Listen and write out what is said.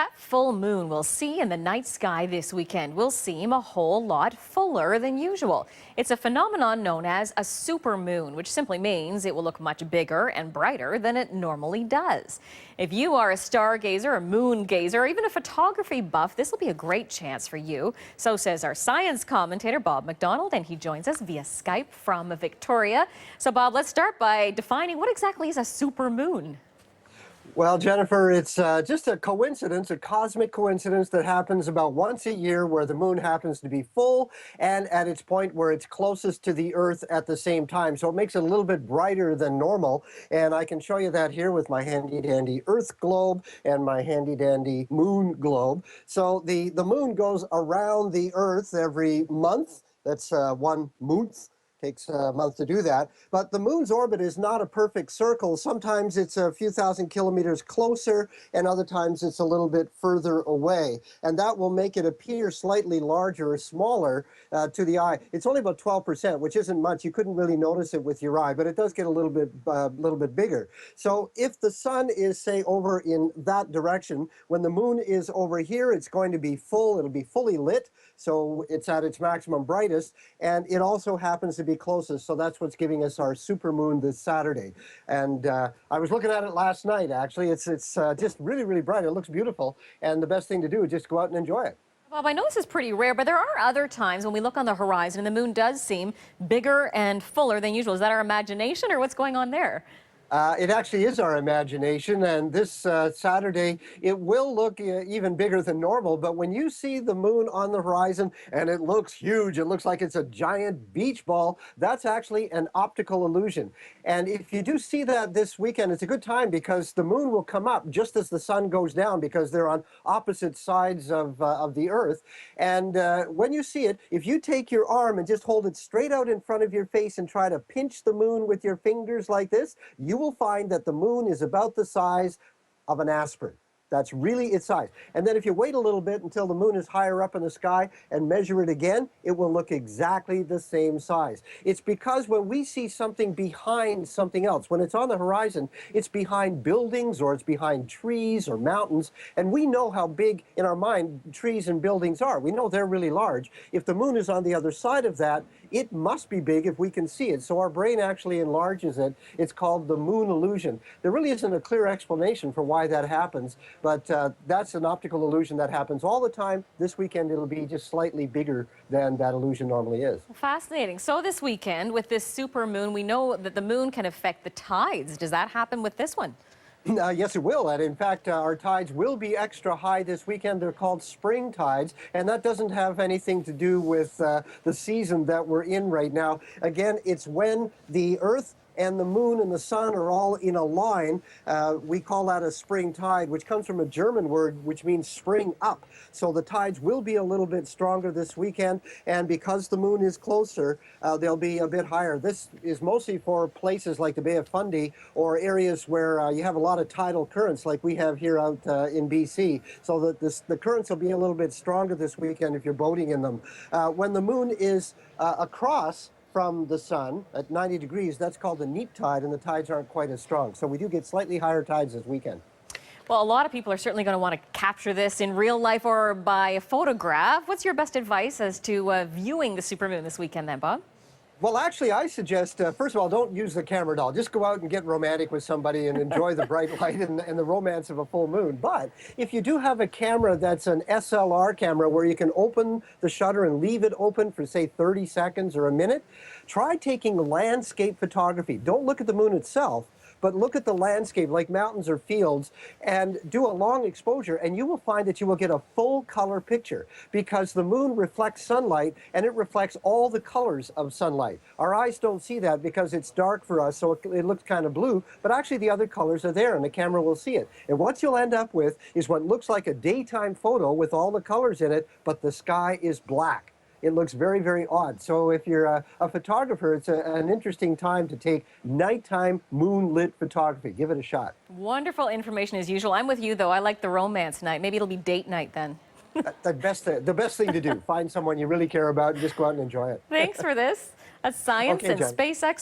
That full moon we'll see in the night sky this weekend will seem a whole lot fuller than usual. It's a phenomenon known as a supermoon, which simply means it will look much bigger and brighter than it normally does. If you are a stargazer, a moon gazer, or even a photography buff, this will be a great chance for you. So says our science commentator, Bob McDonald, and he joins us via Skype from Victoria. So Bob, let's start by defining what exactly is a supermoon. Well, Jennifer, it's just a coincidence, a cosmic coincidence that happens about once a year where the moon happens to be full and at its point where it's closest to the Earth at the same time. So it makes it a little bit brighter than normal. And I can show you that here with my handy-dandy Earth globe and my handy-dandy moon globe. So the moon goes around the Earth every month. That's 1 month. Takes a month to do that. But the moon's orbit is not a perfect circle. Sometimes it's a few thousand kilometers closer, and other times it's a little bit further away. And that will make it appear slightly larger or smaller to the eye. It's only about 12%, which isn't much. You couldn't really notice it with your eye, but it does get a little bit bigger. So if the sun is, say, over in that direction, when the moon is over here, it's going to be full. It'll be fully lit, so it's at its maximum brightest, and it also happens to be closest, so that's what's giving us our supermoon this Saturday. And I was looking at it last night, actually. It's just really, really bright. It looks beautiful, and the best thing to do is just go out and enjoy it. Bob, I know this is pretty rare, but there are other times when we look on the horizon and the moon does seem bigger and fuller than usual. Is that our imagination, or what's going on there? It actually is our imagination, and this Saturday it will look even bigger than normal, but when you see the moon on the horizon and it looks huge, it looks like it's a giant beach ball, that's actually an optical illusion. And if you do see that this weekend, it's a good time because the moon will come up just as the sun goes down because they're on opposite sides of the Earth. And when you see it, if you take your arm and just hold it straight out in front of your face and try to pinch the moon with your fingers like this, you will find that the moon is about the size of an aspirin. That's really its size. And then if you wait a little bit until the moon is higher up in the sky and measure it again, it will look exactly the same size. It's because when we see something behind something else, when it's on the horizon, it's behind buildings or it's behind trees or mountains, and we know how big in our mind trees and buildings are. We know they're really large. If the moon is on the other side of that, it must be big if we can see it. So our brain actually enlarges it. It's called the moon illusion. There really isn't a clear explanation for why that happens, but that's an optical illusion that happens all the time. This weekend it'll be just slightly bigger than that illusion normally is. Fascinating. So this weekend with this supermoon, we know that the moon can affect the tides. Does that happen with this one? Yes, it will. And in fact, our tides will be extra high this weekend. They're called spring tides, and that doesn't have anything to do with the season that we're in right now. Again, it's when the Earth and the moon and the sun are all in a line. We call that a spring tide, which comes from a German word which means spring up. So the tides will be a little bit stronger this weekend, and because the moon is closer, they'll be a bit higher. This is mostly for places like the Bay of Fundy or areas where you have a lot of tidal currents like we have here out in BC. So that the currents will be a little bit stronger this weekend if you're boating in them. When the moon is across from the sun at 90 degrees, that's called the neap tide, and the tides aren't quite as strong. So we do get slightly higher tides this weekend. Well, a lot of people are certainly going to want to capture this in real life or by a photograph. What's your best advice as to viewing the supermoon this weekend then, Bob? Well, actually, I suggest, first of all, don't use the camera doll. Just go out and get romantic with somebody and enjoy the bright light and the romance of a full moon. But if you do have a camera that's an SLR camera where you can open the shutter and leave it open for, say, 30 seconds or a minute, try taking landscape photography. Don't look at the moon itself, but look at the landscape like mountains or fields and do a long exposure, and you will find that you will get a full color picture because the moon reflects sunlight and it reflects all the colors of sunlight. Our eyes don't see that because it's dark for us, so it looks kind of blue, but actually the other colors are there and the camera will see it. And what you'll end up with is what looks like a daytime photo with all the colors in it, but the sky is black. It looks very, very odd. So if you're a photographer, it's an interesting time to take nighttime moonlit photography. Give it a shot. Wonderful information as usual. I'm with you, though. I like the romance night. Maybe it'll be date night then. The best thing to do. Find someone you really care about and just go out and enjoy it. Thanks for this. A science and space expert.